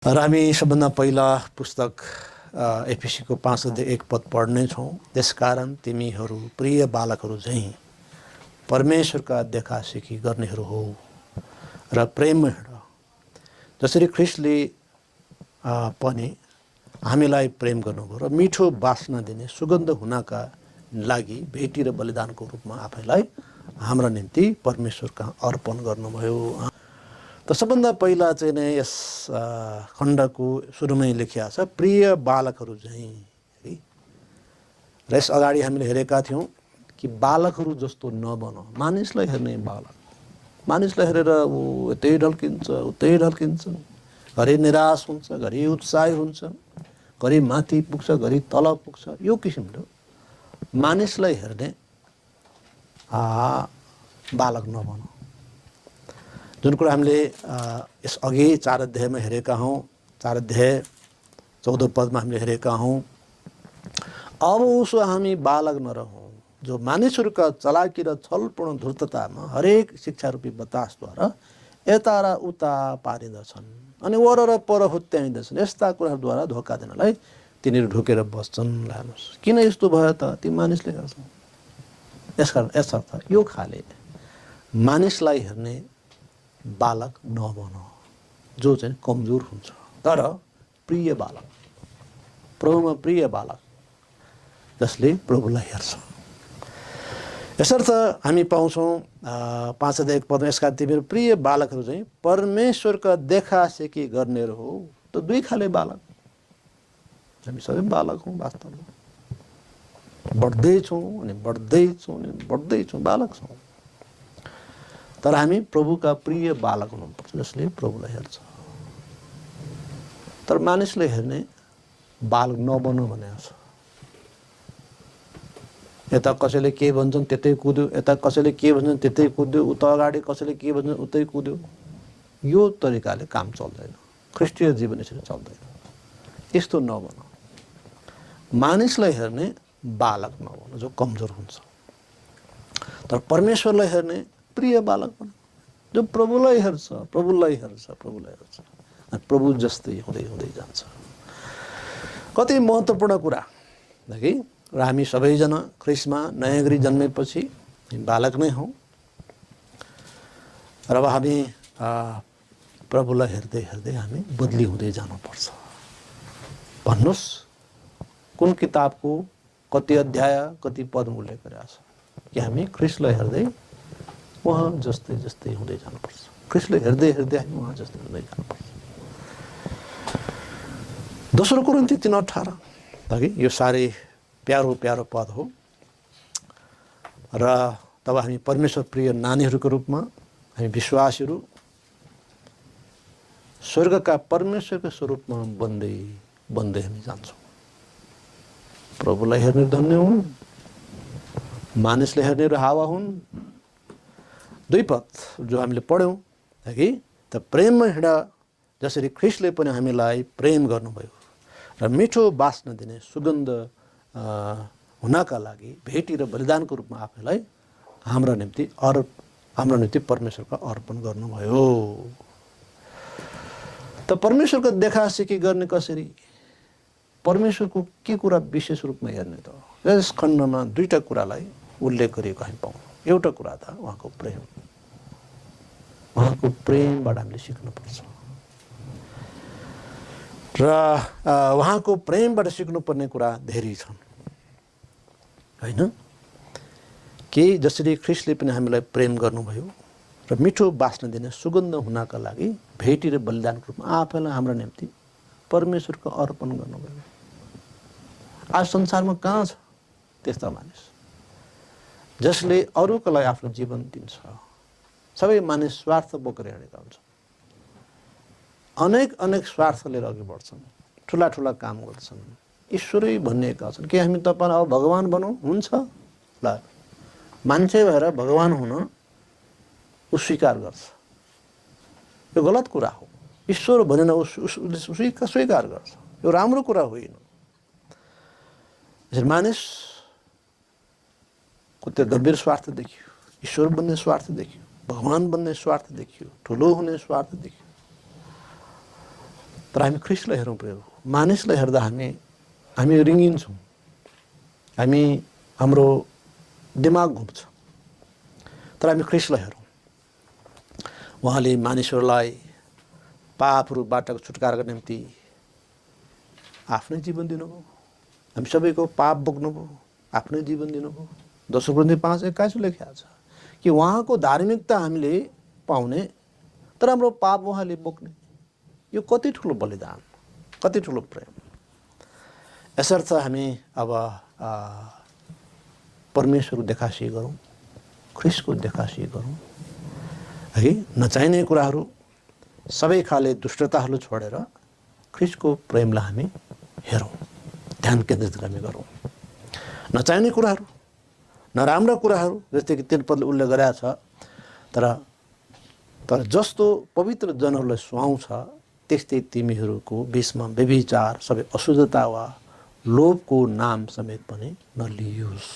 र हामी सबभन्दा पहिला पुस्तक एफिसीको 5:1 पढ्नेछौँ। त्यसकारण तिमीहरू प्रिय बालकहरू झैँ परमेश्वरका देखासेखी गर्नेहरू हो र प्रेममा हिँड, जसरी ख्रिस्टले पनि हामीलाई प्रेम गर्नुभयो र मिठो बासना दिने सुगन्ध हुनका लागि भेटी र बलिदानको रूपमा आफैलाई हाम्रा निम्ति परमेश्वरका अर्पण गर्नुभयो। त सबभन्दा पहिला चाहिँ नै यस खण्डको सुरुमै लेखिया छ प्रिय बालकहरू झैँ है। र यस अगाडि हामीले हेरेका थियौँ कि बालकहरू जस्तो नबन, मानिसलाई हेर्ने बालक, मानिसलाई हेरेर ऊ यतै ढल्किन्छ उतै ढल्किन्छ, घरि निराश हुन्छ, घरि उत्साही हुन्छ, घरि माथि पुग्छ, घरि तल पुग्छ, यो किसिमले मानिसलाई हेर्ने बालक नबन। जुन कुरा हामीले यस अघि 4 अध्यायमा हेरेका हौँ, 4 अध्याय 14 पदमा हामीले हेरेका हौँ, अब उसो हामी बालक नरहौँ जो मानिसहरूका चलाकी र छलपूर्ण धूर्ततामा हरेक शिक्षारूपी बतासद्वारा यता र उता पारिँदछन् अनि वर र पर हुत्याइँदछन्। यस्ता कुराहरूद्वारा धोका दिनलाई तिनीहरू ढुकेर बस्छन्। लानुहोस्, किन यस्तो भयो त? ती मानिसले गर्छन्। यसकारण यसर्थ यो खाले मानिसलाई हेर्ने बालक नबन जो चाहिँ कमजोर हुन्छ, तर प्रिय बालक, प्रभुमा प्रिय बालक जसले प्रभुलाई हेर्छ। यसर्थ हामी पाउँछौँ 5:1 यसका तिमीहरू प्रिय बालकहरू चाहिँ परमेश्वरका देखासेखी गर्नेहरू हो। त दुई खाले बालक, हामी सबै बालक हौँ वास्तवमा, बढ्दैछौँ अनि बढ्दैछौँ अनि बढ्दैछौँ, बालक छौँ। तर हामी प्रभुका प्रिय बालक हुनुपर्छ जसले प्रभुलाई हेर्छ। तर मानिसले हेर्ने बालक नबन्नु भनेको छ। यता कसैले के भन्छन् त्यतै कुद्यो, यता कसैले के भन्छन् त्यतै कुद्यो, उता अगाडि कसैले के भन्छन् उतै कुद्यो। यो तरिकाले काम चल्दैन, ख्रिस्टीय जीवन यसरी चल्दैन। यस्तो नबन, मानिसलाई हेर्ने बालक नबन जो कमजोर हुन्छ, तर परमेश्वरलाई हेर्ने प्रिय बालक बन जो प्रभुलाई हेर्छ, प्रभुलाई हेर्छ, प्रभुलाई हेर्छ, प्रभु जस्तै हुँदै हुँदै जान्छ। कति महत्त्वपूर्ण कुरा कि र हामी सबैजना ख्रिस्टमा नयाँ गरी जन्मेपछि बालक नै हौँ र अब हामी प्रभुलाई हेर्दै हेर्दै हामी बदली हुँदै जानुपर्छ। भन्नुहोस्, कुन किताबको कति अध्याय कति पद उल्लेख गरेको छ कि हामी ख्रिस्टलाई हेर्दै उहाँ जस्तै जस्तै हुँदै जानुपर्छ। ख्रिस्टले हेर्दै हेर्दै हामी उहाँ जस्तै हुँदै जानुपर्छ। दोस्रो कोरिन्थी 3:18 ताकि यो साह्रै प्यारो प्यारो पद हो। र तब हामी परमेश्वर प्रिय नानीहरूको रूपमा हामी विश्वासीहरू स्वर्गका परमेश्वरको स्वरूपमा बन्दै बन्दै हामी जान्छौँ। प्रभुलाई हेर्ने धन्य हुन्, मानिसले हेर्नेहरू हावा हुन्। दुई पद जो हामीले पढ्यौँ कि त प्रेममा हिँड जसरी ख्रिस्टले पनि हामीलाई प्रेम गर्नुभयो र मिठो बास्ना दिने सुगन्ध हुनका लागि भेटी र बलिदानको रूपमा आफैलाई हाम्रो निम्ति परमेश्वरका अर्पण गर्नुभयो। त परमेश्वरको देखासेखी गर्ने कसरी? परमेश्वरको के कुरा विशेष रूपमा हेर्ने त? यस खण्डमा दुईटा कुरालाई उल्लेख गरिएको हामी पाउँछौँ। एउटा कुरा त उहाँको प्रेम, उहाँको प्रेमबाट हामीले सिक्नुपर्छ र उहाँको प्रेमबाट सिक्नुपर्ने कुरा धेरै छन्, होइन? कि जसरी ख्रिस्टले पनि हामीलाई प्रेम गर्नुभयो र मिठो बास्ना दिने सुगन्ध हुनका लागि भेटी र बलिदानको रूपमा आफैलाई हाम्रो निम्ति परमेश्वरको अर्पण गर्नुभयो। आज संसारमा कहाँ छ त्यस्ता मानिस जसले अरूको लागि आफ्नो जीवन दिन्छ? सबै मानिस स्वार्थ बोकेर हिँडेका हुन्छन्, अनेक अनेक स्वार्थ लिएर अघि बढ्छन्, ठुला ठुला काम गर्छन्, ईश्वरै भनिएका छन् कि हामी तपाईँलाई अब भगवान बनौँ। हुन्छ ल, मान्छे भएर भगवान हुन ऊ स्वीकार गर्छ, यो गलत कुरा हो। ईश्वर भनेन उसले स्वीकार गर्छ, यो राम्रो कुरा होइन। यसरी मानिसको त्यो गम्भीर स्वार्थ देखियो, ईश्वर बन्ने स्वार्थ देखियो, भगवान बन्ने स्वार्थ देखियो, ठुलो हुने स्वार्थ देखियो। तर हामी ख्रिस्टलाई हेरौँ प्रभु। मानिसलाई हेर्दा हामी रिङ्गिन्छौँ, हाम्रो दिमाग घुम्छ। तर हामी ख्रिस्टलाई हेरौँ, उहाँले मानिसहरूलाई पापहरूबाट छुटकाराको निम्ति आफ्नै जीवन दिनुभयो। हामी सबैको पाप बोक्नुभयो, आफ्नै जीवन दिनुभयो। 2 Corinthians 5:21 लेखिएको छ कि उहाँको धार्मिकता हामीले पाउने, तर हाम्रो पाप उहाँले बोक्ने। यो कति ठुलो बलिदान, कति ठुलो प्रेम। यसर्थ हामी अब परमेश्वरको देखासी गरौँ, ख्रिस्टको देखासी गरौँ है। नचाहिने कुराहरू, सबै खाले दुष्टताहरू छोडेर ख्रिस्टको प्रेमलाई हामी हेरौँ, ध्यान केन्द्रित गर्ने गरौँ। नचाहिने कुराहरू, नराम्रा कुराहरू, जस्तै कि 3 पदले उल्लेख गरेको छ, तर जस्तो पवित्र जनहरूलाई सुहाउँछ त्यस्तै तिमीहरूको बिचमा व्यभिचार, सबै अशुद्धता वा लोभको नाम समेत पनि नलियोस्।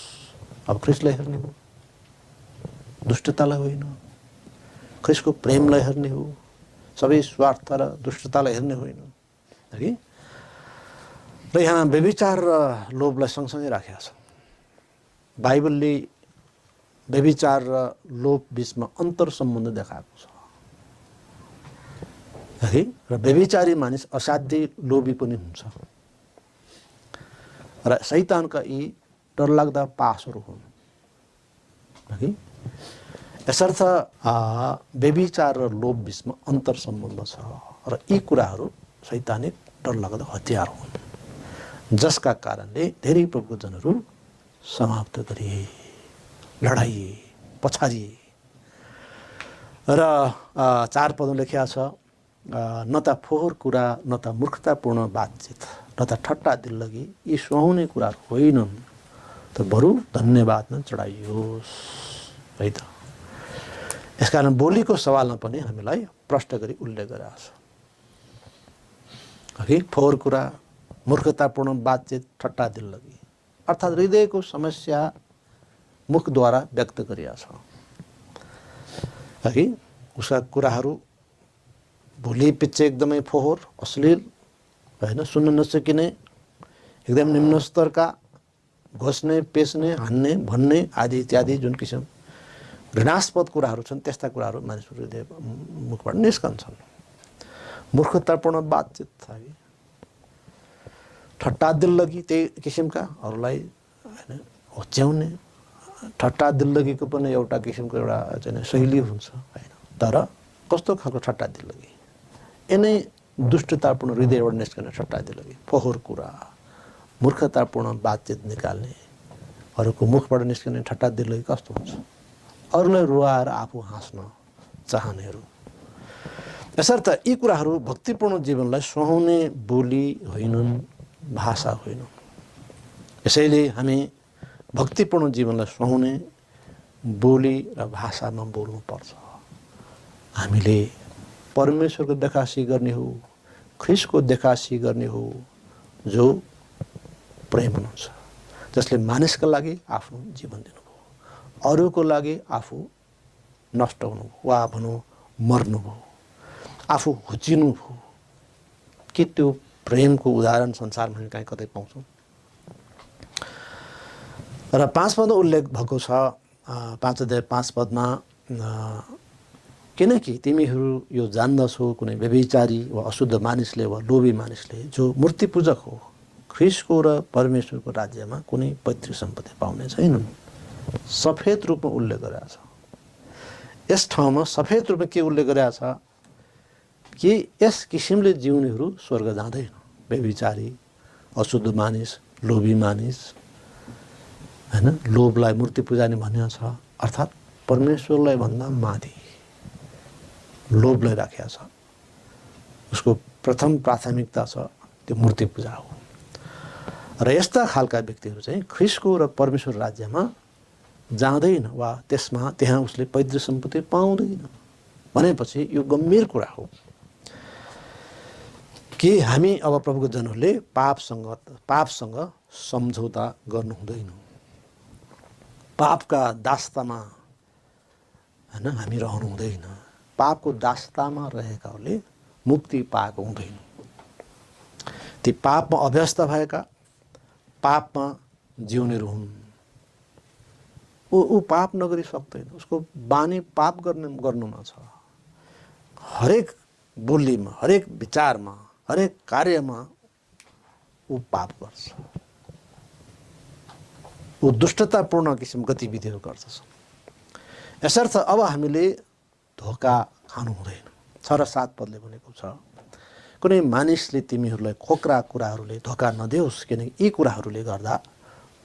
अब ख्रिस्टलाई हेर्ने हो, दुष्टतालाई होइन, ख्रिस्टको प्रेमलाई हेर्ने हो, सबै स्वार्थ र दुष्टतालाई हेर्ने होइन है। र यहाँ व्यभिचार र लोभलाई सँगसँगै राखेको छ। बाइबलले व्यभिचार र लोभ बिचमा अन्तर सम्बन्ध देखाएको छ है। र व्यभिचारी मानिस असाध्यै लोभी पनि हुन्छ र शैतानका यी डरलाग्दा पासहरू हुन् है। यसर्थ व्यभिचार र लोभ बिचमा अन्तर सम्बन्ध छ र यी कुराहरू शैतानिक डरलाग्दा हतियार हुन्, जसका कारणले धेरै प्रभुको जनहरू समाप्त गरिए, लडाइए, पछारिए। र 4 पदमा लेखिएको छ, न त फोहोर कुरा, न त मूर्खतापूर्ण बातचित, न त ठट्टा दिल्लगी, यी सुहाउने कुराहरू होइनन्, तर बरु धन्यवादमा चढाइयोस् है त। यसकारण बोलीको सवालमा पनि हामीलाई प्रष्ट गरी उल्लेख गरेको छ है। फोहोर कुरा, मूर्खतापूर्ण बातचित, ठट्टा दिल्लगी, अर्थात् हृदयको समस्या मुखद्वारा व्यक्त गरिएको छ है। उसका कुराहरू भोलि पिच्छे एकदमै फोहोर, अश्लील होइन, सुन्न नसकिने, एकदम निम्न स्तरका, घोस्ने, पेस्ने, हान्ने, भन्ने आदि इत्यादि जुन किसिम घृणास्पद कुराहरू छन्, त्यस्ता कुराहरू मानिसको हृदय मुखबाट निस्कन्छन्। मूर्खतापूर्ण बातचित है, ठट्टा दिल्लगी, त्यही किसिमका अरूलाई होइन होच्याउने। ठट्टा दिल्लगीको पनि एउटा किसिमको एउटा चाहिँ शैली हुन्छ होइन। तर कस्तो खालको ठट्टा दिल्लगी? यिनै दुष्टतापूर्ण हृदयबाट निस्कने ठट्टा दिल्लगी, फोहोर कुरा, मूर्खतापूर्ण बातचित निकाल्ने, अरूको मुखबाट निस्कने ठट्टा दिल्लगी कस्तो हुन्छ? अरूलाई रुवाएर आफू हाँस्न चाहनेहरू। यसर्थ यी कुराहरू भक्तिपूर्ण जीवनलाई सुहाउने बोली होइनन्, भाषा होइनन्। यसैले हामी भक्तिपूर्ण जीवनलाई सुहाउने बोली र भाषामा बोल्नुपर्छ। हामीले परमेश्वरको देखासी गर्ने हो, ख्रिस्टको देखासी गर्ने हो, जो प्रेम हुनुहुन्छ, जसले मानिसका लागि आफ्नो जीवन दिनुभयो, अरूको लागि आफू नष्ट हुनुभयो वा भनौँ मर्नुभयो, आफू हुचिनुभयो। के त्यो प्रेमको उदाहरण संसारमा हामी कहीँ कतै पाउँछौँ? र 5 पदमा उल्लेख भएको छ, 5 अध्याय 5 पदमा, किनकि तिमीहरू यो जान्दछौ कुनै व्यभिचारी वा अशुद्ध मानिसले वा लोभी मानिसले जो मूर्ति पूजक हो ख्रिस्टको र परमेश्वरको राज्यमा कुनै पैतृक सम्पत्ति पाउने छैनन्। सफेद रूपमा उल्लेख गरेको छ। यस ठाउँमा सफेद रूपमा के उल्लेख गरेको छ कि यस किसिमले जिउनेहरू स्वर्ग जाँदैन। व्यभिचारी, अशुद्ध मानिस, लोभी मानिस हैन, लोभलाई मूर्ति पूजानी भन्ने छ, अर्थात् परमेश्वरलाई भन्दा माथि लोभलाई राखेको छ। उसको प्रथम प्राथमिकता छ त्यो मूर्ति पूजा हो। र यस्ता खालका व्यक्तिहरू चाहिँ ख्रिस्टको र परमेश्वर राज्यमा जाँदैन वा त्यहाँ उसले पैतृक सम्पत्ति पाउँदैन भनेपछि यो गम्भीर कुरा हो कि हामी अब प्रभुको जनहरूले पापसँग सम्झौता गर्नु हुँदैन। पापका दास्तामा हैन हामी रहनु हुँदैन। पापको दास्तामा रहेकाहरूले मुक्ति पाएको हुँदैन। ती पापमा अभ्यस्त भएका, पापमा जिउनेहरू हुन्। ऊ पाप नगरी सक्दैन, उसको बानी पाप गर्नुमा छ। हरेक बोलीमा, हरेक विचारमा, हरेक कार्यमा ऊ पाप गर्छ, ऊ दुष्टतापूर्ण किसिम गतिविधिहरू गर्दछ। यसर्थ अब हामीले धोका खानु हुँदैन। 6 र 7 पदले भनेको छ, कुनै मानिसले तिमीहरूलाई खोक्रा कुराहरूले धोका नदेओस्, किनकि यी कुराहरूले गर्दा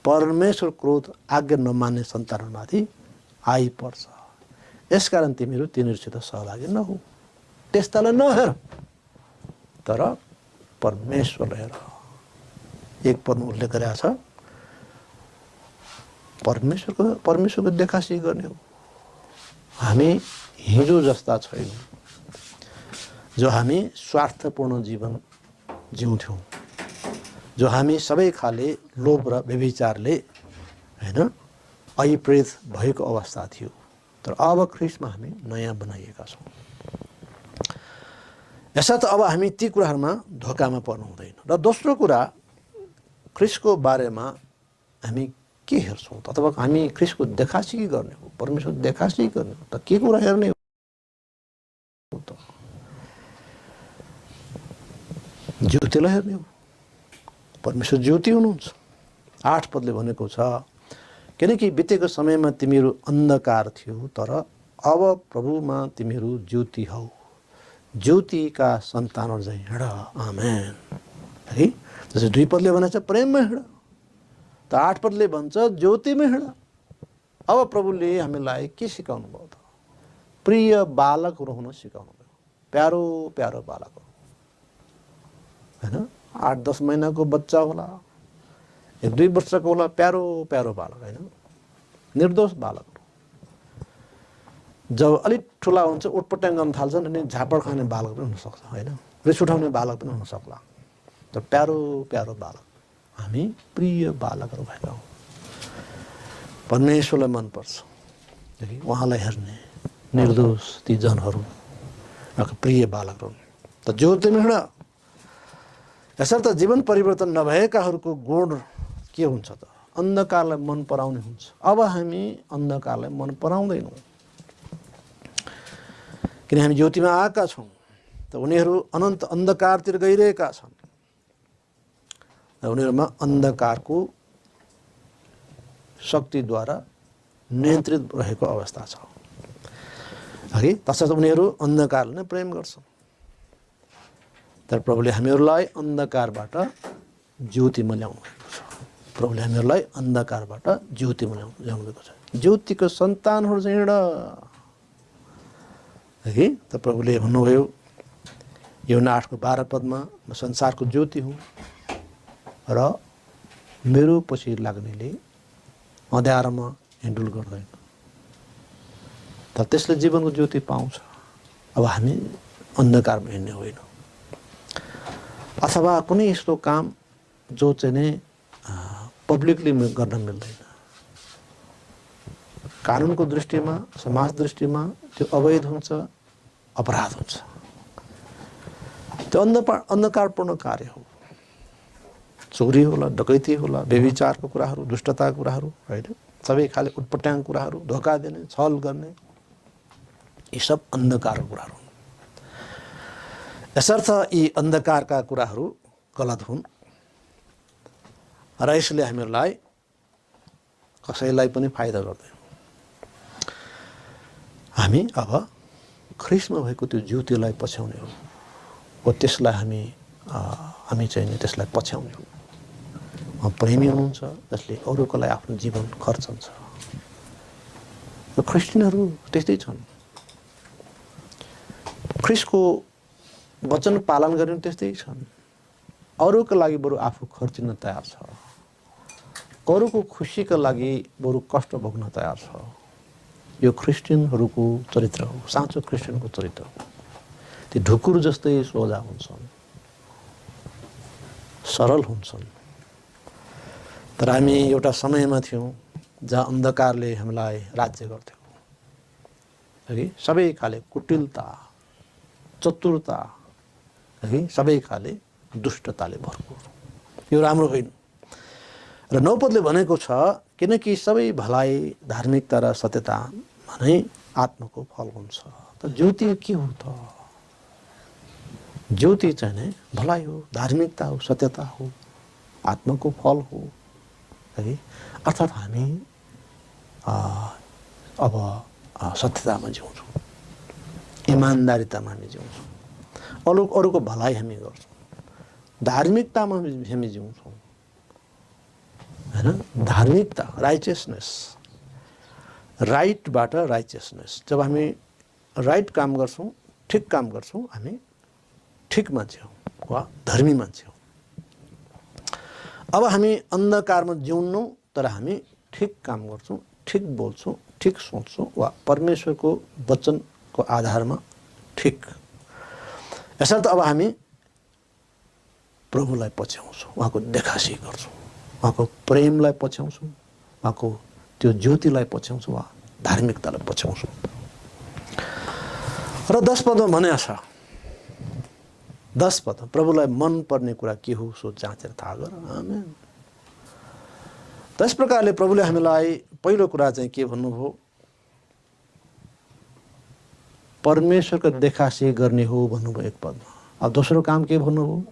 परमेश्वर क्रोध आज्ञा नमान्ने सन्तानहरूमाथि आइपर्छ। यसकारण तिमीहरू तिनीहरूसित सहभागी नहौ। त्यस्तालाई नहेर, तर परमेश्वरलाई हेर। 1 पदमा उल्लेख गरेको छ, परमेश्वरको देखासी गर्ने हो। हामी हिजो जस्ता छैनौँ, जो हामी स्वार्थपूर्ण जीवन जिउँथ्यौँ, जो हामी सबै खाले लोभ र व्यभिचारले हैन अभिप्रेत भएको अवस्था थियो। तर अब ख्रीष्टमा हामी नयाँ बनाइएका छौँ। यसर्थ अब हामी ती कुराहरूमा धोकामा पर्नु हुँदैन। र दोस्रो कुरा, ख्रीष्टको बारेमा हामी के हेर्छौँ त? अथवा हामी ख्रीष्टको देखासी गर्ने हो, परमेश्वर देखासी गर्ने हो त के कुरा हेर्ने हो त? ज्योतिलाई हेर्ने हो। परमेश्वर ज्योति हुनुहुन्छ। 8 पदले भनेको छ, किनकि बितेको समयमा तिमीहरू अन्धकार थियो, तर अब प्रभुमा तिमीहरू ज्योति हौ। ज्योतिका सन्तानहरू चाहिँ हिँड। आमेन। है, जस्तै 2 पदले भनेको छ प्रेममा हिँड, त 8 पदले भन्छ ज्योतिमा हिँड। अब प्रभुले हामीलाई के सिकाउनु भयो त? प्रिय बालकहरू हुन सिकाउनु भयो। प्यारो प्यारो बालकहरू हैन, 8-10 महिनाको बच्चा होला, 1-2 वर्षको होला, प्यारो प्यारो बालक हैन, निर्दोष बालकहरू। जब अलिक ठुला हुन्छ, उटपट्याङ गर्न थाल्छन्, अनि झापड खाने बालक पनि हुनसक्छ हैन, रिस उठाउने बालक पनि हुनसक्ला। तर प्यारो प्यारो बालक, हामी प्रिय बालकहरू भएका हौँ। परमेश्वरलाई मनपर्छ उहाँलाई हेर्ने निर्दोष ती जनहरू प्रिय बालकहरू। त ज्योतिमा हिँड। यसर्थ जीवन परिवर्तन नभएकाहरूको गुण के हुन्छ त? अन्धकारलाई मन पराउने हुन्छ। अब हामी अन्धकारलाई मन पराउँदैनौँ, किन हामी ज्योतिमा आएका छौँ। त उनीहरू अनन्त अन्धकारतिर गइरहेका छन्। उनीहरूमा अन्धकारको शक्तिद्वारा नियन्त्रित रहेको अवस्था छ। है, तसर्थ उनीहरू अन्धकारलाई नै प्रेम गर्छन्। तर प्रभुले हामीहरूलाई अन्धकारबाट ज्योतिमा ल्याउनु भएको छ। प्रभुले हामीहरूलाई अन्धकारबाट ज्योतिमा ल्याउनु भएको छ। ज्योतिको सन्तानहरू चाहिँ हिँड। है, त प्रभुले भन्नुभयो यूहन्ना 8:12 पदमा, म संसारको ज्योति हुँ र मेरो पछि लाग्नेले अँध्यारोमा हिँडुल गर्दैन, तर त्यसले जीवनको ज्योति पाउँछ। अब हामी अन्धकारमा हिँड्ने होइनौँ। अथवा कुनै यस्तो काम जो चाहिँ नै पब्लिकली गर्न मिल्दैन, कानुनको दृष्टिमा, समाज दृष्टिमा त्यो अवैध हुन्छ, अपराध हुन्छ। त्यो अन्धकारपूर्ण कार्य हो। चोरी होला, डकैती होला, व्यभिचारको कुराहरू, दुष्टताको कुराहरू होइन, सबै खाले उटपट्याङ कुराहरू, धोका दिने, छल गर्ने, यी सब अन्धकारको कुराहरू हुन्। यसर्थ यी अन्धकारका कुराहरू गलत हुन् र यसले हामीलाई कसैलाई पनि फाइदा गर्दैन। हामी अब ख्रीष्टमा भएको त्यो ज्योतिलाई पछ्याउने हो, त्यसलाई हामी चाहिँ त्यसलाई पछ्याउने हो। प्रेमी हुनुहुन्छ जसले अरूको लागि आफ्नो जीवन खर्चन्छ। ख्रिस्टियनहरू त्यस्तै छन्। ख्रिस्टको वचन पालन गर्ने त्यस्तै छन्। अरूको लागि बरु आफू खर्चिन तयार छ, अरूको खुसीका लागि बरु कष्ट भोग्न तयार छ। यो ख्रिस्टियनहरूको चरित्र हो, साँचो ख्रिस्टियनको चरित्र हो। ती ढुकुर जस्तै सोझा हुन्छन्, सरल हुन्छन्। तर हामी एउटा समयमा थियौँ जहाँ अन्धकारले हामीलाई राज्य गर्थ्यो। है, सबै खाले कुटिलता, चतुरता, है, सबै खाले दुष्टताले भरपूर। यो राम्रो होइन। र 9 पदले भनेको छ किनकि सबै भलाइ धार्मिकता र सत्यतामा नै आत्माको फल हुन्छ। त ज्योति के हो त? ज्योति चाहिँ नै भलाइ हो, धार्मिकता हो, सत्यता हो, आत्माको फल हो है। अर्थात् हामी अब सत्यतामा जिउँछौँ, इमान्दारितामा हामी जिउँछौँ, अरूको भलाइ हामी गर्छौँ, धार्मिकतामा हामी जिउँछौँ हैन। धार्मिकता, राइचियसनेस, राइटबाट राइचियसनेस। जब हामी राइट काम गर्छौँ, ठिक काम गर्छौँ, हामी ठिक मान्छे हौँ वा धर्मी मान्छे हौँ। अब हामी अन्धकारमा जिउन्नौँ तर हामी ठिक काम गर्छौँ, ठिक बोल्छौँ, ठिक सोच्छौँ वा परमेश्वरको वचनको आधारमा ठिक। यसर्थ अब हामी प्रभुलाई पछ्याउँछौँ, उहाँको देखासी गर्छौँ, उहाँको प्रेमलाई पछ्याउँछौँ, उहाँको त्यो ज्योतिलाई पछ्याउँछौँ वा धार्मिकतालाई पछ्याउँछौँ। र 10 पदमा भने छ, 10 पद, प्रभुलाई मन पर्ने कुरा के हो सो जाँचेर थाहा गर। आमेन। त्यस प्रकारले प्रभुले हामीलाई पहिलो कुरा चाहिँ के भन्नुभयो? परमेश्वरको देखासी गर्ने हो भन्नुभयो एक पदमा। अब दोस्रो काम के भन्नुभयो?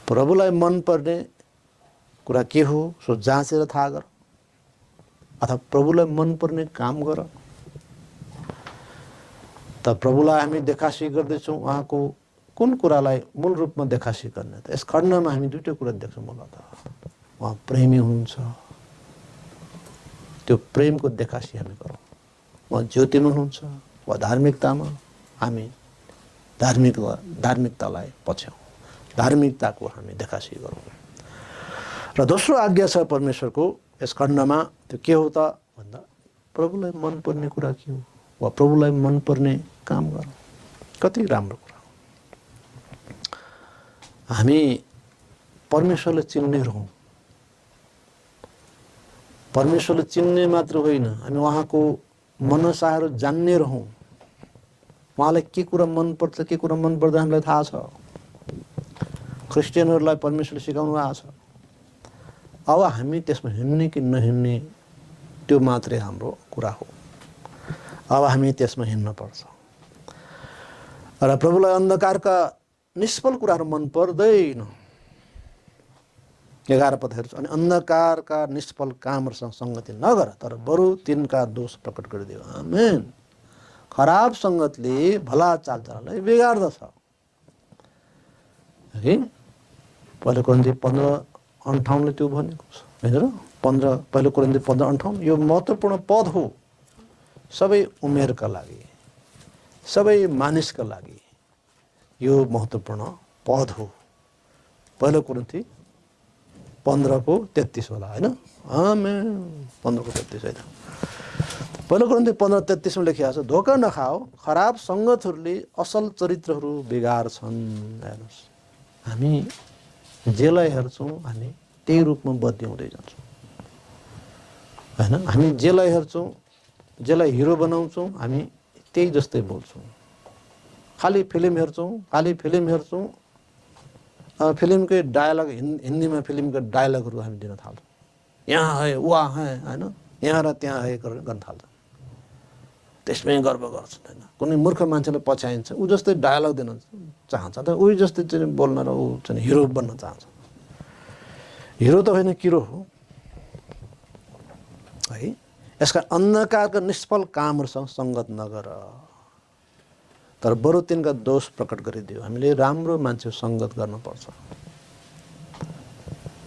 प्रभुलाई मन पर्ने कुरा के हो सो जाँचेर थाहा गर, अथवा प्रभुलाई मन पर्ने काम गर। त प्रभुलाई हामी देखासी गर्दैछौँ, उहाँको कुन कुरालाई मूल रूपमा देखासी गर्ने? त यस खण्डमा हामी दुईटै कुरा देख्छौँ। मूलतः उहाँ प्रेमी हुनुहुन्छ, त्यो प्रेमको देखासी हामी गरौँ। उहाँ ज्योतिमा हुनुहुन्छ वा धार्मिकतामा हामी धार्मिकतालाई पछ्याउँ, धार्मिकताको हामी देखासी गरौँ। र दोस्रो आज्ञा छ परमेश्वरको यस खण्डमा, त्यो के हो त भन्दा प्रभुलाई मनपर्ने कुरा के हो वा प्रभुलाई मनपर्ने काम गरौँ। कति राम्रो कुरा हो। हामी परमेश्वरलाई चिन्ने रहौँ। परमेश्वरलाई चिन्ने मात्र होइन, हामी उहाँको मनसाहरू जान्ने रहौँ। उहाँलाई के कुरा मनपर्छ, के कुरा मन पर्दैन हामीलाई थाहा छ। क्रिस्चियनहरूलाई परमेश्वरले सिकाउनु भएको छ। अब हामी त्यसमा हिँड्ने कि नहिँड्ने त्यो मात्रै हाम्रो कुरा हो। अब हामी त्यसमा हिँड्न पर्छ। र प्रभुलाई अन्धकारका निष्फल कुराहरू मन पर्दैन। 11 पद हेर्छु, अनि अन्धकारका निष्फल कामहरूसँग सङ्गति नगर, तर बरु तिनका दोष प्रकट गरिदियो। आमेन। खराब सङ्गतले भला चालचलनलाई बिगार्दछ है। पहिलो कोरिन्थी 15:58 त्यो भनेको छ होइन र? पहिलो कोरिन्थी 15:58 यो महत्त्वपूर्ण पद हो सबै उमेरका लागि, सबै मानिसका लागि। यो महत्त्वपूर्ण पद हो। पहिलो कोरिन्थी 15:33 होला होइन? आमेन। 15:33 होइन, पहिलो कोरिन्थी 15:33 मा लेखिएको छ, धोका नखाओ, खराब सङ्गतहरूले असल चरित्रहरू बिगार्छन्। हेर्नुहोस्, हामी जेलाई हेर्छौँ हामी त्यही रूपमा बद्लिँदै जान्छौँ होइन? हामी जेलाई हेर्छौँ, जेलाई हिरो बनाउँछौँ, हामी त्यही जस्तै बोल्छौँ। खालि फिल्म हेर्छौँ, फिल्मकै डायलग, हिन्दीमा फिल्मको डायलगहरू हामी दिन थाल्छौँ। यहाँ है, वहाँ है होइन, यहाँ र त्यहाँ है गर्न थाल्छौँ। त्यसमै गर्व गर्छन् होइन? कुनै मूर्ख मान्छेलाई पछ्याइन्छ, ऊ जस्तै डायलग दिन चाहन्छ, त उही जस्तै चाहिँ बोल्न र ऊ चाहिँ हिरो बन्न चाहन्छ। हिरो त होइन, किरो हो है। यसका अन्धकारका निष्फल कामहरूसँग सङ्गत नगर, तर बरु तिनका दोष प्रकट गरिदियो। हामीले राम्रो मान्छे सङ्गत गर्नुपर्छ,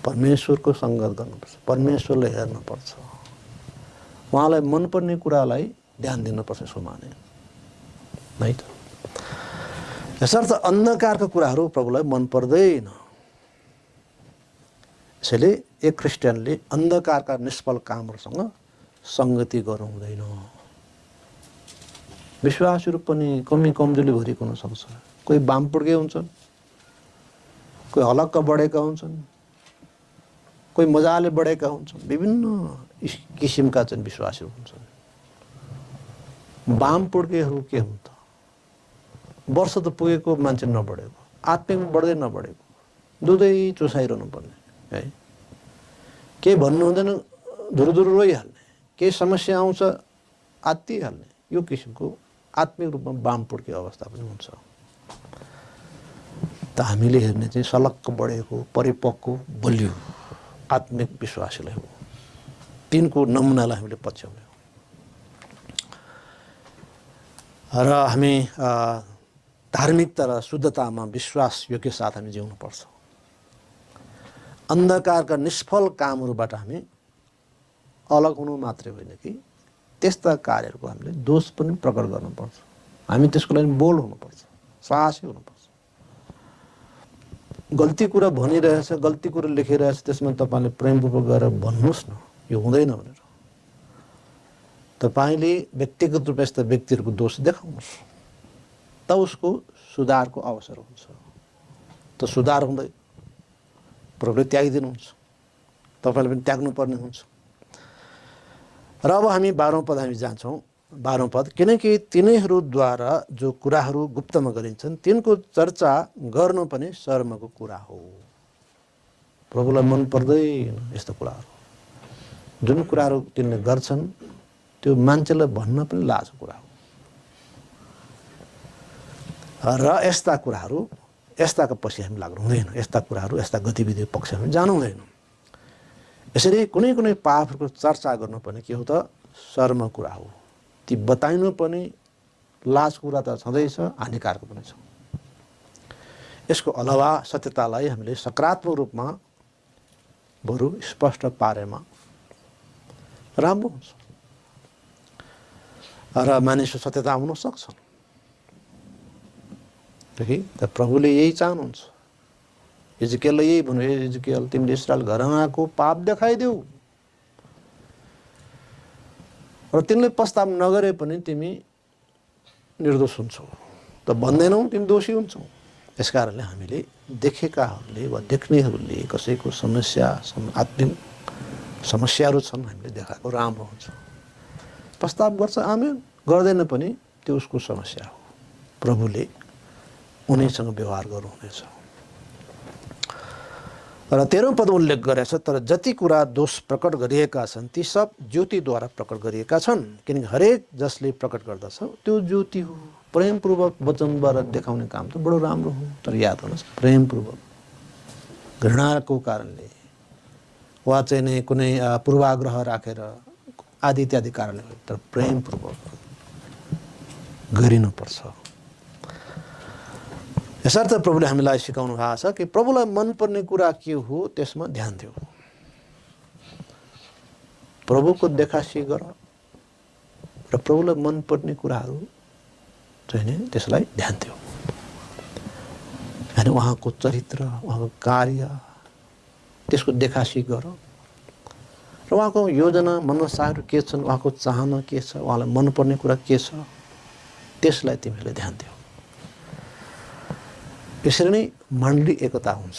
परमेश्वरको सङ्गत गर्नुपर्छ, परमेश्वरलाई हेर्नुपर्छ, उहाँलाई मनपर्ने कुरालाई ध्यान दिनुपर्छ। यसो माने है त। यसर्थ अन्धकारका कुराहरू प्रभुलाई मन पर्दैन। यसैले एक क्रिस्चियनले अन्धकारका निष्फल कामहरूसँग सङ्गति गर्नु हुँदैन। विश्वासहरू पनि कमजोरीले भरिएको हुनसक्छ। कोही बामपुड्के हुन्छन्, कोही हलक्क बढेका हुन्छन्, कोही मजाले बढेका हुन्छन्। विभिन्न किसिमका चाहिँ विश्वासहरू हुन्छन्। बामपुड्केहरू के हुन् त? वर्ष त पुगेको मान्छे नबढेको, आत्मिक बढ्दै नबढेको दुधै चुसाइरहनु पर्ने है। केही भन्नु हुँदैन धुरुधुरु रोइहाल्ने, केही समस्या आउँछ आत्तिहाल्ने, यो किसिमको आत्मिक रूपमा बामपुड्के अवस्था पनि हुन्छ। त हामीले हेर्ने चाहिँ सलक्क बढेको परिपक्व बलियो आत्मिक विश्वासीलाई हो, तिनको नमुनालाई हामीले पछ्याउने हो। र हामी धार्मिकता र शुद्धतामा विश्वास योग्य साथ हामी जिउनुपर्छ। अन्धकारका निष्फल कामहरूबाट हामी अलग हुनु मात्रै होइन कि त्यस्ता कार्यहरूको हामीले दोष पनि प्रकट गर्नुपर्छ। हामी त्यसको लागि बोल्ड हुनुपर्छ, साहसी हुनुपर्छ। गल्ती कुरा भनिरहेछ, गल्ती कुरा लेखिरहेछ, त्यसमा तपाईँले प्रेमपूर्वक गएर भन्नुहोस् न यो हुँदैन भनेर। तपाईँले व्यक्तिगत रूपमा यस्ता व्यक्तिहरूको दोष देखाउनुहोस्, त उसको सुधारको अवसर हुन्छ। त सुधार हुँदै प्रभुले त्यागिदिनुहुन्छ, तपाईँले पनि त्याग्नुपर्ने हुन्छ। र अब हामी 12औं पद हामी जान्छौँ। 12औं पद, किनकि तिनीहरूद्वारा जो कुराहरू गुप्तमा गरिन्छन् तिनको चर्चा गर्नु पनि शर्मको कुरा हो। प्रभुलाई मन पर्दैन यस्तो कुराहरू। जुन कुराहरू तिनले गर्छन् त्यो मान्छेलाई भन्न पनि लाजको कुरा हो। र यस्ता कुराहरू यस्ताको पछि हामी लाग्नु हुँदैन, यस्ता कुराहरू यस्ता गतिविधि पक्ष हामी जानु हुँदैन। यसरी कुनै कुनै पापहरूको चर्चा गर्नु पनि के हो त शर्म कुरा हो। ती बताइनु पनि लाज कुरा त छँदैछ, हानिकारक पनि छ। यसको अलावा सत्यतालाई हामीले सकारात्मक रूपमा बरु स्पष्ट पारेमा राम्रो हुन्छ र मानिसको सत्यता हुन सक्छन्। त प्रभुले यही चाहनुहुन्छ। इजकियललाई यही भन्नु, इजकियल तिमीले इस्राएल घरानाको पाप देखाइदेऊ र तिमीले प्रस्ताव नगरे पनि तिमी निर्दोष हुन्छौ। त भन्दैनौ तिमी दोषी हुन्छौ। यसकारणले हामीले देखेकाहरूले वा देख्नेहरूले कसैको समस्या आत्मिक समस्याहरू छन् हामीले देखाएको राम्रो हुन्छ। प्रस्ताव गर्छ आमेन, गर्दैन पनि त्यो उसको समस्या हो। प्रभुले उनीसँग व्यवहार गर्नुहुनेछ। र 13औं पद उल्लेख गरेछ, तर जति कुरा दोष प्रकट गरिएका छन् ती सब ज्योतिद्वारा प्रकट गरिएका छन्, किनकि हरेक जसले प्रकट गर्दछ त्यो ज्योति हो। प्रेमपूर्वक वचनद्वारा देखाउने काम त बडो राम्रो हो, तर याद होस् प्रेमपूर्वक, घृणाको कारणले वा चाहिँ नै कुनै पूर्वाग्रह राखेर आदि इत्यादि कारणले, तर प्रेमपूर्वक गरिनुपर्छ। यसर्थ प्रभुले हामीलाई सिकाउनु भएको छ कि प्रभुलाई मनपर्ने कुरा के हो त्यसमा ध्यान दिऊ। प्रभुको देखासी गर र प्रभुलाई मनपर्ने कुराहरू चाहिँ नि त्यसलाई ध्यान दिऊ। अनि उहाँको चरित्र, उहाँको कार्य त्यसको देखासी गर र उहाँको योजना मनसाहरू के छन्, उहाँको चाहना के छ, उहाँलाई मनपर्ने कुरा के छ त्यसलाई तिमीले ध्यान दिऊ। यसरी नै मण्डली एकता हुन्छ,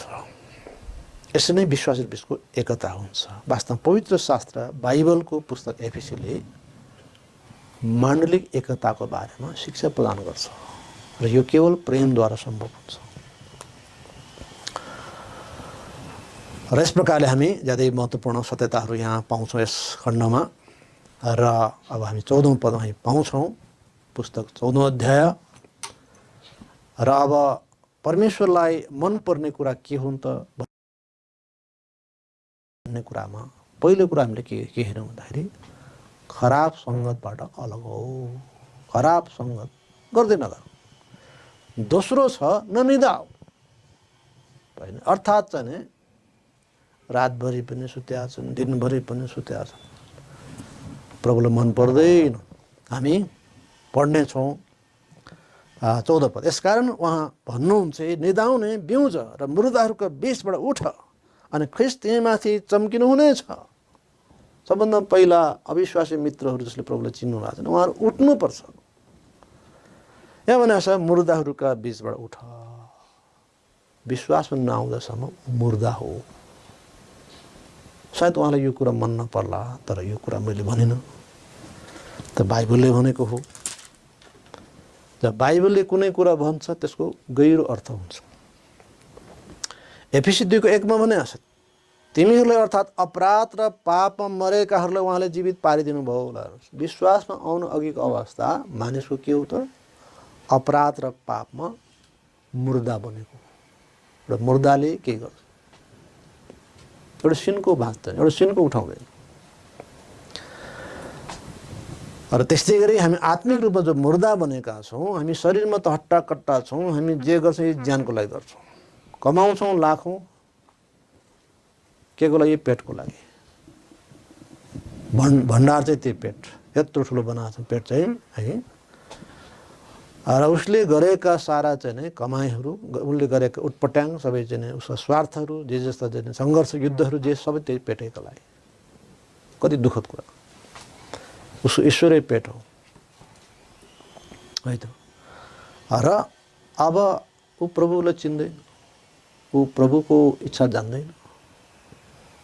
यसरी नै विश्वासी बिचको एकता हुन्छ। वास्तवमा पवित्र शास्त्र बाइबलको पुस्तक एफएसीले माण्डलिक एकताको बारेमा शिक्षा प्रदान गर्छ र यो केवल प्रेमद्वारा सम्भव हुन्छ। र यस प्रकारले हामी ज्यादै महत्त्वपूर्ण सत्यताहरू यहाँ पाउँछौँ यस खण्डमा। र अब हामी 14औं पदमा हामी पाउँछौँ, पुस्तक 14औं अध्याय। र अब परमेश्वरलाई मनपर्ने कुरा के हुन् त भन्ने कुरामा पहिलो कुरा हामीले के हेर्यौँ भन्दाखेरि खराब सङ्गतबाट अलग हो। खराब सङ्गत गर्दै नगर। दोस्रो छ ननिदाऊ, होइन, अर्थात् चाहिँ रातभरि पनि सुत्या छन्, दिनभरि पनि सुत्या छन्, प्रभुलाई मन पर्दैन। हामी पढ्नेछौँ 14 पद, यसकारण उहाँ भन्नुहुन्छ निदाउने बिउज र मुर्दाहरूका बीचबाट उठ अनि ख्रिस्ट तिमीमाथि चम्किनु हुनेछ। सबभन्दा पहिला अविश्वासी मित्रहरू जसले प्रभुलाई चिन्नु भएको छैन उहाँहरू उठ्नुपर्छ। यहाँ भनेको छ मुर्दाहरूका बीचबाट उठ। विश्वासमा नआउँदासम्म मुर्दा हो। सायद उहाँलाई यो कुरा मन नपर्ला, तर यो कुरा मैले भनिनँ, त बाइबलले भनेको हो। जब बाइबलले कुनै कुरा भन्छ त्यसको गहिरो अर्थ हुन्छ। एफिसी 2:1 मा भने छ तिमीहरूलाई अर्थात् अपराध र पापमा मरेकाहरूलाई उहाँले जीवित पारिदिनु भयो। विश्वासमा आउनु अघिको अवस्था मानिसको के हो त? अपराध र पापमा मुर्दा बनेको। र मुर्दाले के गर्छ? एउटा सिनको भाँच्दैन, एउटा सिनको उठाउँदैन। र त्यस्तै गरी हामी आत्मिक रूपमा जो मुर्दा बनेका छौँ, हामी शरीरमा त हट्टा कट्टा छौँ, हामी जे गर्छौँ यो ज्यानको लागि गर्छौँ, कमाउँछौँ लाखौँ, के को लागि? पेटको लागि। भण्डार चाहिँ त्यही पेट, यत्रो ठुलो बनाएको छ पेट चाहिँ है। र उसले गरेका सारा चाहिँ नै कमाइहरू, उसले गरेका उटपट्याङ सबै चाहिँ नै उसका स्वार्थहरू, जे जस्ता चाहिँ सङ्घर्ष युद्धहरू जे सबै त्यही पेटैको लागि। कति दुःखद कुरा। उसको ईश्वरै पेट हो है त। र अब ऊ प्रभुलाई चिन्दैन, ऊ प्रभुको इच्छा जान्दैन,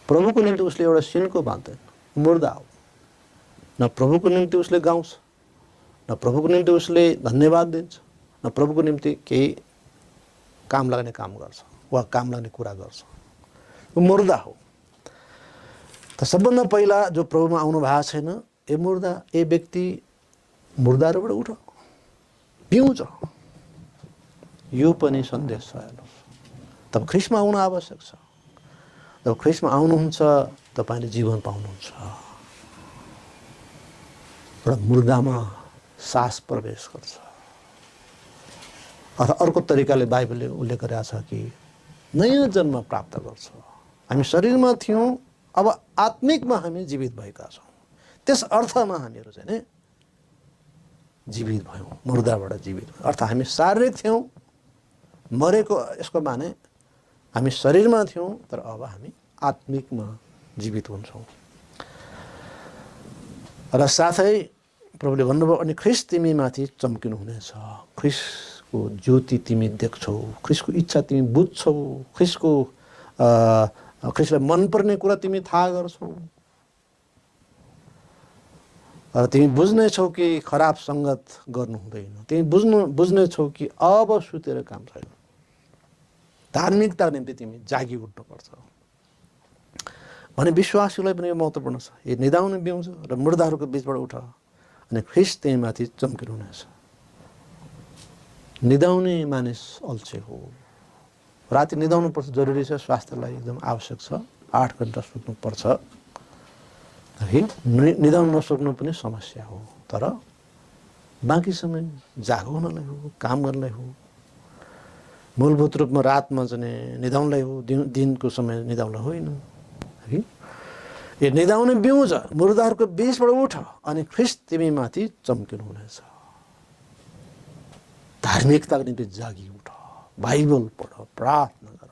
प्रभुको निम्ति उसले एउटा सिनको बाँध्दैन, मुर्दा हो। न प्रभुको निम्ति उसले गाउँछ, न प्रभुको निम्ति उसले धन्यवाद दिन्छ, न प्रभुको निम्ति केही काम लाग्ने काम गर्छ वा काम लाग्ने कुरा गर्छ। ऊ मुर्दा हो। त सबभन्दा पहिला जो प्रभुमा आउनु भएको छैन, ए मुर्दा, ए व्यक्ति मुर्दाहरूबाट उठ, पिउँछ। यो पनि सन्देश छ। हेर्नुहोस्, तब ख्रिस्टमा आउनु आवश्यक छ। जब ख्रिस्टमा आउनुहुन्छ तपाईँले जीवन पाउनुहुन्छ। र मुर्दामा सास प्रवेश गर्छ। अथवा अर्को तरिकाले बाइबलले उल्लेख गरेको छ कि नयाँ जन्म प्राप्त गर्छ। हामी शरीरमा थियौँ, अब आत्मिकमा हामी जीवित भएका छौँ। त्यस अर्थमा हामीहरू चाहिँ नि जीवित भयौँ, मुर्दाबाट जीवित भयौँ। अर्थात् हामी शारीरिक थियौँ, मरेको यसको माने हामी शरीरमा थियौँ, तर अब हामी आत्मिकमा जीवित हुन्छौँ। र साथै प्रभुले भन्नुभयो, अनि ख्रिस्ट तिमीमाथि चम्किनु हुनेछ। ख्रिस्टको ज्योति तिमी देख्छौ, ख्रिस्टको इच्छा तिमी बुझ्छौ, ख्रिस्टलाई मनपर्ने कुरा तिमी थाहा गर्छौ। र तिमी बुझ्नेछौ कि खराब सङ्गत गर्नु हुँदैन। तिमी बुझ्नेछौ कि अब सुतेर काम छैन। धार्मिकताको निम्ति तिमी जागी उठ्नुपर्छ भने विश्वासीलाई पनि यो महत्त्वपूर्ण छ। यो निदाउने बिउँछ र मुर्दाहरूको बिचबाट उठ, अनि ख्रिस्ट तिमीमाथि चम्किनु हुनेछ। निदाउने मानिस अल्छे हो। राति निदाउनु पर्छ, जरुरी छ, स्वास्थ्यलाई एकदम आवश्यक छ। 8 घण्टा सुत्नुपर्छ है। निदाउन नसक्नु पनि समस्या हो, तर बाँकी समय जागौनलाई हो, काम गर्नलाई हो। मूलभूत रूपमा रातमा चाहिँ निदाउनलाई हो, दिनको समय निदाउनलाई होइन है। यो निदाउने बिउँछ, मुर्दाहरूको बिचबाट उठ, अनि ख्रिस्ट तिमीमाथि चम्किनु हुनेछ। धार्मिकताको निम्ति जागी उठ, बाइबल पढ, प्रार्थना गर,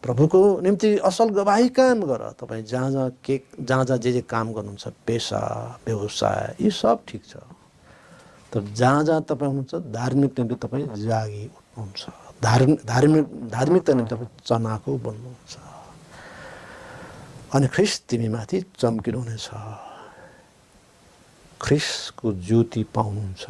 प्रभुको निम्ति असल गवाही काम गर। तपाईँ जहाँ जे काम गर्नुहुन्छ, पेसा व्यवसाय, यी सब ठिक छ, तर जहाँ तपाईँ हुनुहुन्छ धार्मिक निम्ति तपाईँ जागी उठ्नुहुन्छ। धार्मिकता निम्ति तपाईँ चनाखो बन्नुहुन्छ। अनि ख्रिस्ट तिमीमाथि चम्किनु हुनेछ। ख्रिस्टको ज्योति पाउनुहुन्छ,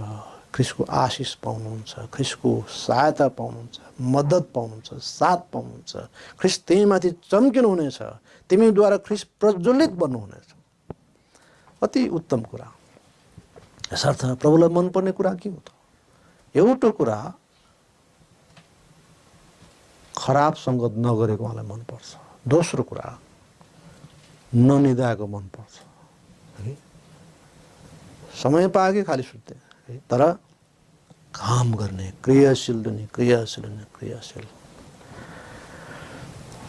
ख्रिस्टको आशिष पाउनुहुन्छ, ख्रिस्टको सहायता पाउनुहुन्छ, मद्दत पाउनुहुन्छ, साथ पाउनुहुन्छ। ख्रिस्ट तिमीमाथि चम्किनु हुनेछ। तिमीद्वारा ख्रिस्ट प्रज्वलित बन्नुहुनेछ। अति उत्तम कुरा। यसर्थ प्रभुलाई मनपर्ने कुरा के हो त? एउटा कुरा, खराब सङ्गत नगरेको उहाँलाई मनपर्छ। दोस्रो कुरा, ननिदाएको मनपर्छ है। समय पाएकै खालि सुत्ने है, तर काम गर्ने, क्रियाशील हुने, क्रियाशील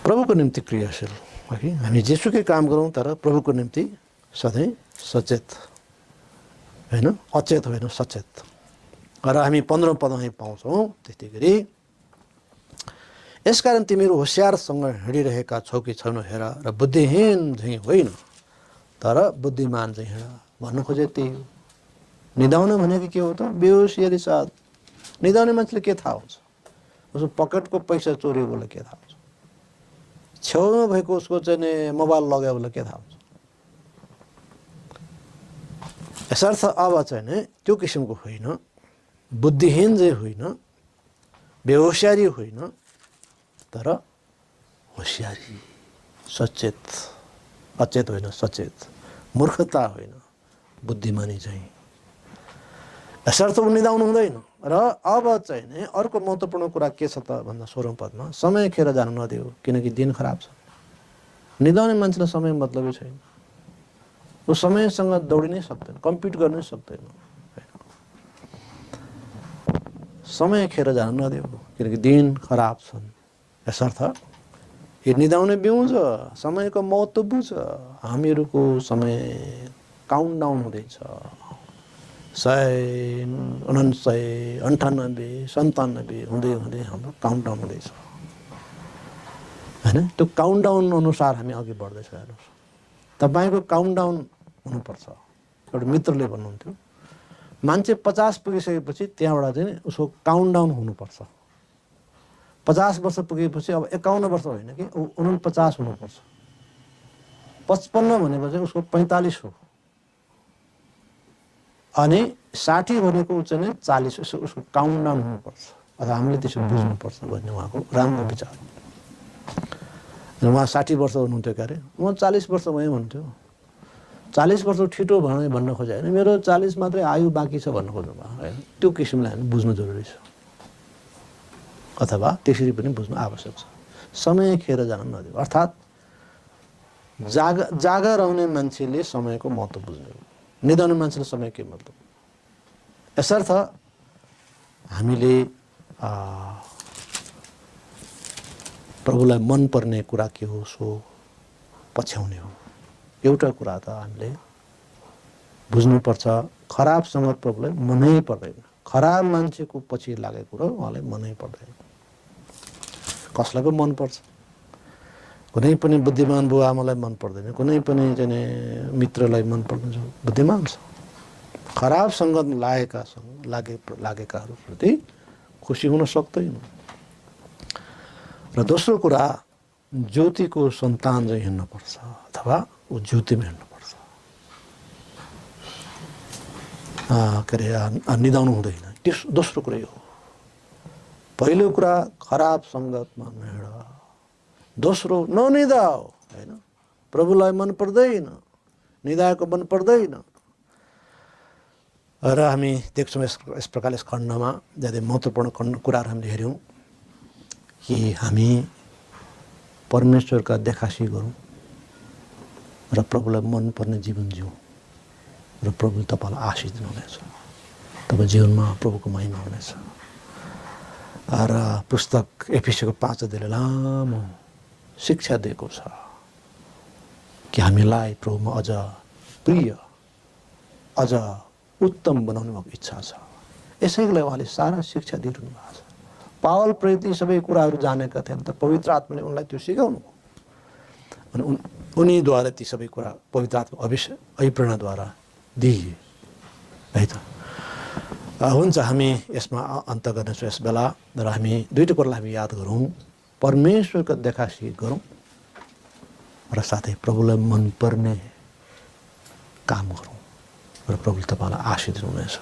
प्रभुको निम्ति क्रियाशील है। हामी जेसुकै काम गरौँ, तर प्रभुको निम्ति सधैँ सचेत होइन, अचेत होइन, सचेत। र हामी 15औं पदमा पाउँछौँ, त्यस्तै गरी यसकारण तिमीहरू होसियारसँग हिँडिरहेका छौ कि छैनौ हेर, र बुद्धिहीन चाहिँ होइन, तर बुद्धिमान चाहिँ हिँड। भन्नु खोजे त्यही हो। निदाउन भनेको के हो त? बेहोस यदि साथ निदाउने मान्छेले के थाहा हुन्छ? उसको पकेटको पैसा चोर्यो बोले के थाहा हुन्छ? छेउमा भएको उसको चाहिँ मोबाइल लग्यो बोले के थाहा हुन्छ? यसर्थ अब चाहिँ नि त्यो किसिमको होइन, बुद्धिहीन चाहिँ होइन, बेहोसियारी होइन, तर होशियारी, सचेत, अचेत होइन सचेत, मूर्खता होइन बुद्धिमानी चाहिँ। यसर्थ निदाउनु हुँदैन। र अब चाहिँ नि अर्को महत्त्वपूर्ण कुरा के छ त भन्दा 16औं पदमा, समय खेर जान नदेऊ किनकि दिन खराब छ। निदाउने मान्छेलाई समय मतलबै छैन। ऊ समयसँग दौडिनै सक्दैन, कम्पिट गर्नै सक्दैन। समय खेर जान नदेऊ किनकि दिन खराब छन्। यसर्थ यो निदाउने बिउज, समयको महत्त्व बुझ। हामीहरूको समय काउन्टडाउन हुँदैछ। 100, 99, 98, 97 हुँदै हुँदै हाम्रो काउन्टडाउन हुँदैछ होइन। त्यो काउन्टडाउन अनुसार हामी अघि बढ्दैछौँ। हेर्नुहोस्, तपाईँको काउन्टडाउन हुनुपर्छ। एउटा मित्रले भन्नुहुन्थ्यो, मान्छे 50 पुगिसकेपछि त्यहाँबाट चाहिँ उसको काउन्टडाउन हुनुपर्छ। 50 वर्ष पुगेपछि अब 51 वर्ष होइन कि 49 हुनुपर्छ। 55 भनेको चाहिँ उसको 45 हो। अनि 60 भनेको चाहिँ 40 उसको काउन्टडाउन हुनुपर्छ। अथवा हामीले त्यसो बुझ्नुपर्छ भन्ने उहाँको राम्रो विचार। उहाँ 60 वर्ष हुनुहुन्थ्यो क्यारे, म 40 वर्ष भएँ भन्थ्यो। 40 वर्ष छिटो भन्न खोजे होइन, मेरो 40 मात्रै आयु बाँकी छ भन्न खोज्नु भयो होइन। त्यो किसिमलाई हामी बुझ्नु जरुरी छ, अथवा त्यसरी पनि बुझ्नु आवश्यक छ। समय खेर जान नदियो अर्थात् जागा रहने मान्छेले समयको महत्त्व बुझ्ने हो। निदाउने मान्छेले समय के मतलब। यसर्थ हामीले प्रभुलाई मनपर्ने कुरा के हो सो पछ्याउने हो। एउटा कुरा त हामीले बुझ्नुपर्छ, खराब सङ्गत प्रभुलाई मनै पर्दैन। खराब मान्छेको पछि लागेको कुरो उहाँलाई मनै पर्दैन। कसलाई पो मन पर्छ? कुनै पनि बुद्धिमान बुवा आमालाई मन पर्दैन, कुनै पनि चाहिँ मित्रलाई मन पर्दैन जो बुद्धिमान छ। खराब सङ्गत लागेकाहरूप्रति खुसी हुन सक्दैन। र दोस्रो कुरा, ज्योतिको सन्तान चाहिँ हिँड्नुपर्छ अथवा ऊ ज्योतिमा हिँड्नुपर्छ। के अरे निदाउनु हुँदैन। दोस्रो कुरा यो हो। पहिलो कुरा खराब सङ्गतमा नहिँड, दोस्रो ननिदाओ होइन। प्रभुलाई मन पर्दैन, निदाएको मन पर्दैन। र हामी देख्छौँ यस प्रकारले यस खण्डमा ज्यादै महत्त्वपूर्ण कुराहरू हामीले हेऱ्यौँ कि हामी परमेश्वरका देखासी गरौँ र प्रभुलाई मनपर्ने जीवन जिउँ र प्रभुले तपाईँलाई आशीष दिनुहुनेछ। तपाईँ जीवनमा प्रभुको महिमा हुनेछ। र पुस्तक एफिसीको 5 अध्यायले लामो शिक्षा दिएको छ कि हामीलाई प्रभुमा अझ प्रिय, अझ उत्तम बनाउने भएको इच्छा छ। यसैको लागि उहाँले सारा शिक्षा दिइरहनु भएको छ। पावल प्रेरित सबै कुराहरू जानेका थिएन, तर पवित्र आत्माले उनलाई त्यो सिकाउनु भयो। अनि उनीद्वारा ती सबै कुरा पवित्र आत्मा अभिप्रेरणाद्वारा दिए है त। हुन्छ, हामी यसमा अन्त गर्नेछौँ यस बेला। र हामी दुईवटा कुरालाई हामी याद गरौँ, परमेश्वरको देखासी गरौँ र साथै प्रभुलाई मनपर्ने काम गरौँ र प्रभुले तपाईँलाई आशीष दिनुहुनेछ।